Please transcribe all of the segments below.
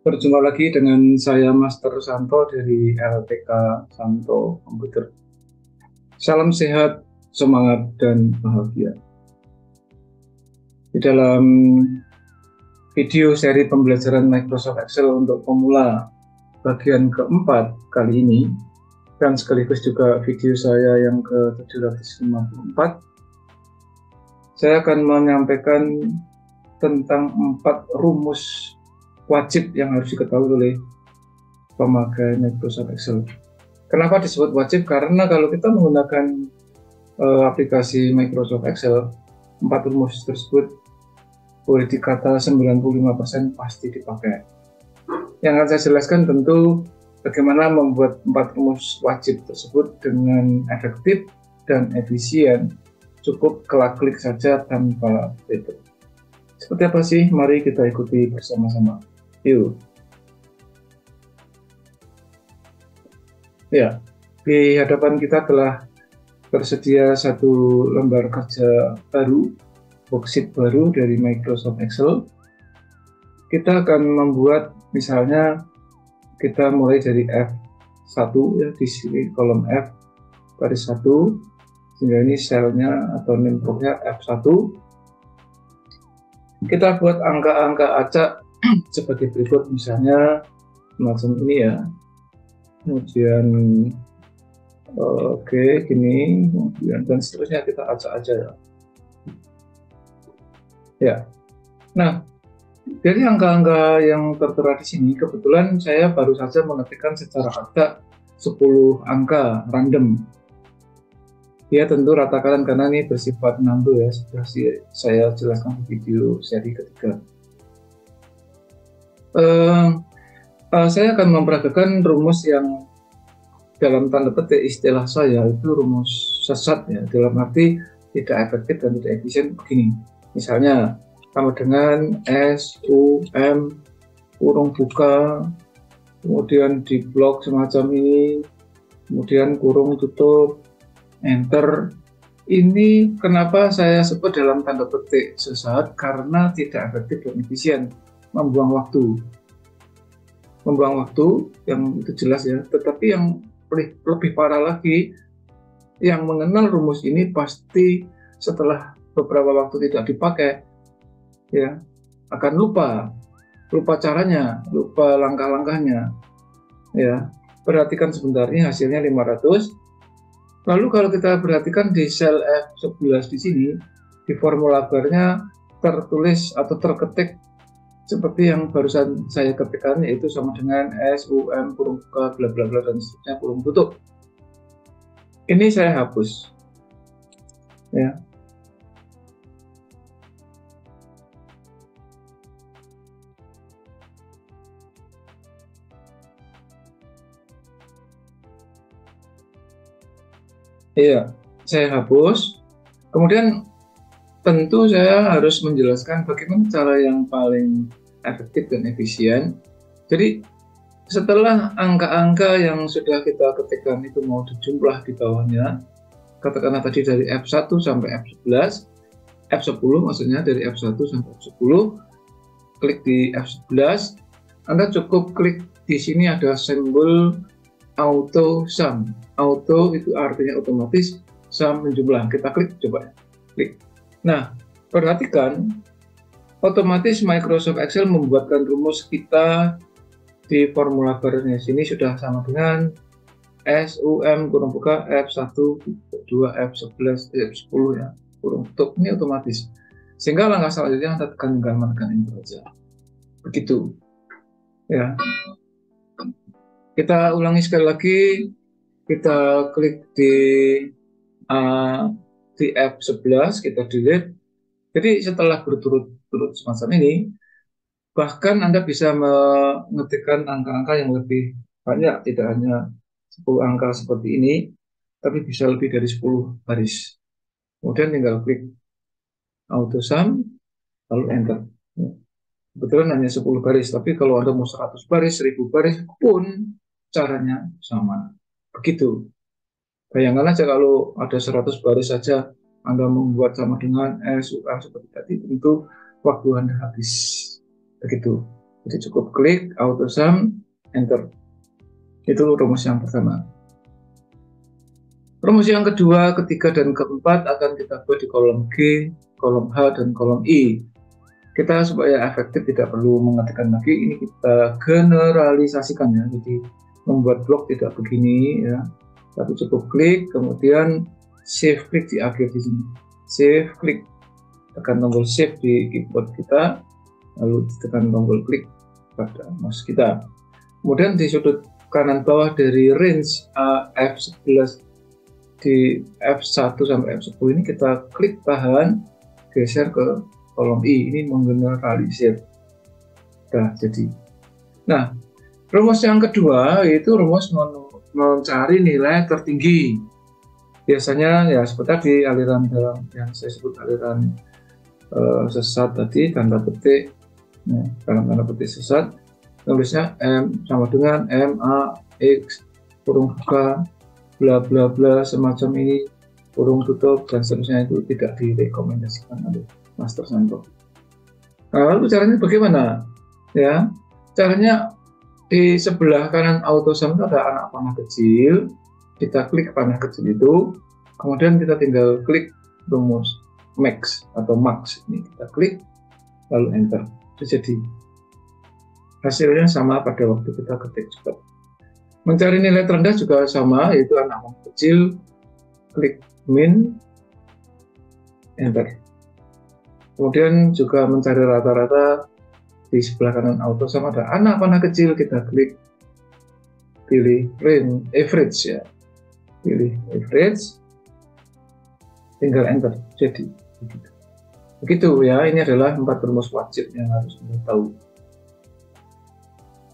Berjumpa lagi dengan saya Master Santo dari LPK Santo Komputer. Salam sehat, semangat, dan bahagia. Di dalam video seri pembelajaran Microsoft Excel untuk pemula bagian keempat kali ini, dan sekaligus juga video saya yang ke-754, saya akan menyampaikan tentang 4 rumus wajib yang harus diketahui oleh pemakai Microsoft Excel. Kenapa disebut wajib? Karena kalau kita menggunakan aplikasi Microsoft Excel, 4 rumus tersebut boleh dikata 95% pasti dipakai. Yang akan saya jelaskan tentu bagaimana membuat 4 rumus wajib tersebut dengan efektif dan efisien. Cukup klik saja tanpa ribet. Seperti apa sih? Mari kita ikuti bersama-sama. Yuk. Ya, di hadapan kita telah tersedia satu lembar kerja baru, worksheet baru dari Microsoft Excel. Kita akan membuat, misalnya kita mulai dari F1 ya, di sini kolom F baris 1, sehingga ini selnya atau name boxnya F1. Kita buat angka-angka acak sebagai berikut, misalnya macam ini ya. Kemudian oke, gini, kemudian dan seterusnya kita acak aja ya. Ya, nah dari angka-angka yang tertera di sini, kebetulan saya baru saja mengetikkan secara acak 10 angka random. Ya tentu ratakan karena ini bersifat nandu ya, sudah saya jelaskan di video seri ketiga. Saya akan memperagakan rumus yang dalam tanda petik istilah saya itu rumus sesat ya, dalam arti tidak efektif dan tidak efisien begini. Misalnya sama dengan SUM kurung buka, kemudian di blok semacam ini, kemudian kurung tutup, enter. Ini kenapa saya sebut dalam tanda petik sesat, karena tidak efektif dan efisien, membuang waktu yang itu jelas ya. Tetapi yang lebih parah lagi, yang mengenal rumus ini pasti setelah beberapa waktu tidak dipakai ya akan lupa caranya, lupa langkah-langkahnya ya. Perhatikan sebentar, ini hasilnya 500. Lalu kalau kita perhatikan di sel F11 di sini, di formula barnya tertulis atau terketik seperti yang barusan saya ketikkan, yaitu sama dengan SUM kurung buka bla bla bla dan seterusnya kurung tutup. Ini saya hapus ya. Iya, saya hapus. Kemudian tentu saya harus menjelaskan bagaimana cara yang paling efektif dan efisien. Jadi setelah angka-angka yang sudah kita ketikkan itu mau dijumlah di bawahnya, katakanlah tadi dari F1 sampai F11, F10 maksudnya dari F1 sampai F10, klik di F11, Anda cukup klik di sini ada simbol auto sum. Auto itu artinya otomatis, sum menjumlah. Kita klik coba ya. Klik. Nah, perhatikan otomatis Microsoft Excel membuatkan rumus kita di formula barnya sini sudah sama dengan SUM kurung buka F1, F2, F11, F10 ya, kurung tutup. Ini otomatis. Sehingga langkah selanjutnya Anda tekan enter saja. Begitu. Ya. Kita ulangi sekali lagi. Kita klik di F11, kita delete. Jadi setelah berturut-turut semacam ini, bahkan Anda bisa mengetikkan angka-angka yang lebih banyak, tidak hanya 10 angka seperti ini, tapi bisa lebih dari 10 baris. Kemudian tinggal klik auto sum, lalu enter. Kebetulan hanya 10 baris, tapi kalau Anda mau 100 baris, 1000 baris pun caranya sama. Begitu. Bayangkan aja kalau ada 100 baris saja Anda membuat sama dengan SUM seperti tadi, tentu waktu Anda habis. Begitu. Jadi cukup klik auto sum, enter. Itu rumus yang pertama. Rumus yang kedua, ketiga, dan keempat akan kita buat di kolom G, kolom H, dan kolom I. Kita supaya efektif tidak perlu mengetikkan lagi, ini kita generalisasikan ya. Jadi membuat blok tidak begini ya, tapi cukup klik, kemudian shift klik di akhir di sini. Shift klik, tekan tombol shift di keyboard kita, lalu tekan tombol klik pada mouse kita. Kemudian di sudut kanan bawah dari range F11 di F1 sampai F10 ini kita klik tahan, geser ke kolom I, ini menggeneralisir. Nah, jadi. Nah, rumus yang kedua yaitu rumus mencari nilai tertinggi. Biasanya ya seperti tadi aliran dalam yang saya sebut aliran sesat tadi, tanda petik, ya, dalam tanda petik sesat, tulisnya M sama dengan M A X kurung buka bla bla bla semacam ini, kurung tutup dan seterusnya, itu tidak direkomendasikan oleh Mas Tersanto. Nah, lalu caranya bagaimana? Ya, caranya di sebelah kanan auto sum itu ada anak panah kecil. Kita klik panah kecil itu, kemudian kita tinggal klik rumus max atau max, ini kita klik lalu enter. Jadi hasilnya sama pada waktu kita ketik juga. Mencari nilai terendah juga sama, yaitu anak panah kecil, klik min, enter. Kemudian juga mencari rata-rata, di sebelah kanan auto sum ada anak panah kecil, kita klik, pilih range average ya, pilih average, tinggal enter. Jadi begitu ya, ini adalah 4 rumus wajib yang harus kita tahu.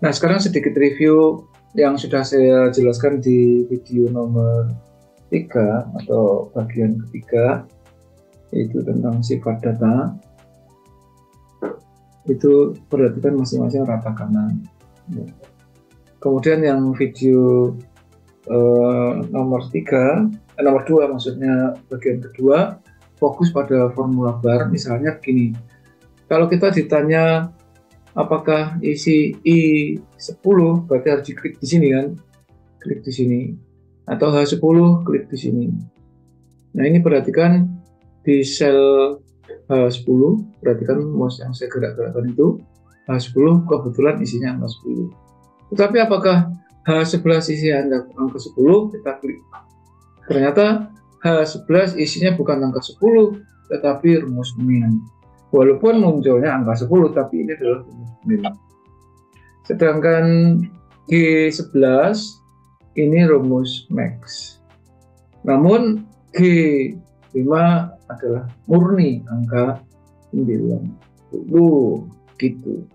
Nah, sekarang sedikit review yang sudah saya jelaskan di video nomor 3 atau bagian ketiga, yaitu tentang sifat data. Itu perhatikan masing-masing rata kanan. Kemudian yang video nomor 2 maksudnya bagian kedua, fokus pada formula bar. Misalnya begini, kalau kita ditanya apakah isi I10, berarti harus diklik di sini kan, klik di sini, atau H10 klik di sini. Nah, ini perhatikan di sel H10, perhatikan mouse yang saya gerak-gerakkan itu H10 kebetulan isinya angka 10. Tetapi apakah H11 isi angka 10, kita klik, ternyata H11 isinya bukan angka 10 tetapi rumus min. Walaupun munculnya angka 10, tapi ini adalah rumus min. Sedangkan G11 ini rumus max. Namun G5 adalah murni angka 90 gitu.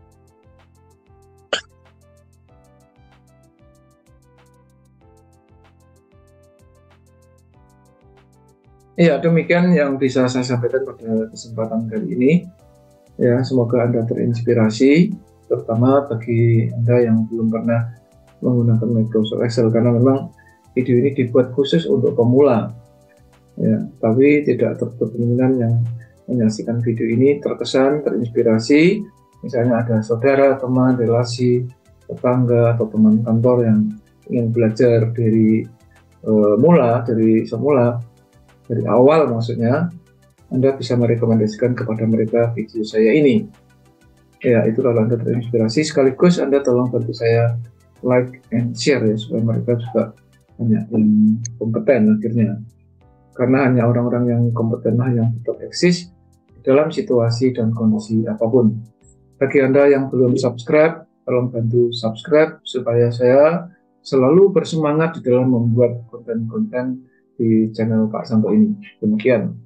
Ya, demikian yang bisa saya sampaikan pada kesempatan kali ini. Ya, semoga Anda terinspirasi, terutama bagi Anda yang belum pernah menggunakan Microsoft Excel, karena memang video ini dibuat khusus untuk pemula. Ya, tapi tidak tertutup kemungkinan yang menyaksikan video ini terkesan, terinspirasi, misalnya ada saudara, teman, relasi, tetangga, atau teman kantor yang ingin belajar dari semula, dari awal maksudnya, Anda bisa merekomendasikan kepada mereka video saya ini. Ya, itulah Anda terinspirasi, sekaligus Anda tolong bantu saya like and share ya, supaya mereka juga banyak yang kompeten akhirnya. Karena hanya orang-orang yang kompetenlah yang tetap eksis dalam situasi dan kondisi apapun. Bagi Anda yang belum subscribe, tolong bantu subscribe supaya saya selalu bersemangat di dalam membuat konten-konten di channel Pak Santo ini. Demikian.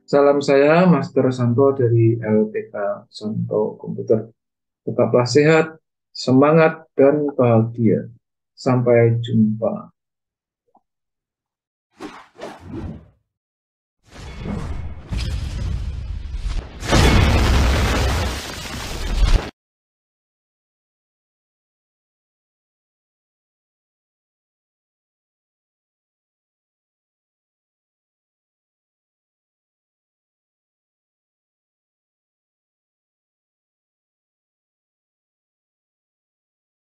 Salam saya, Master Santo dari LPK Santo Komputer. Tetaplah sehat, semangat, dan bahagia. Sampai jumpa.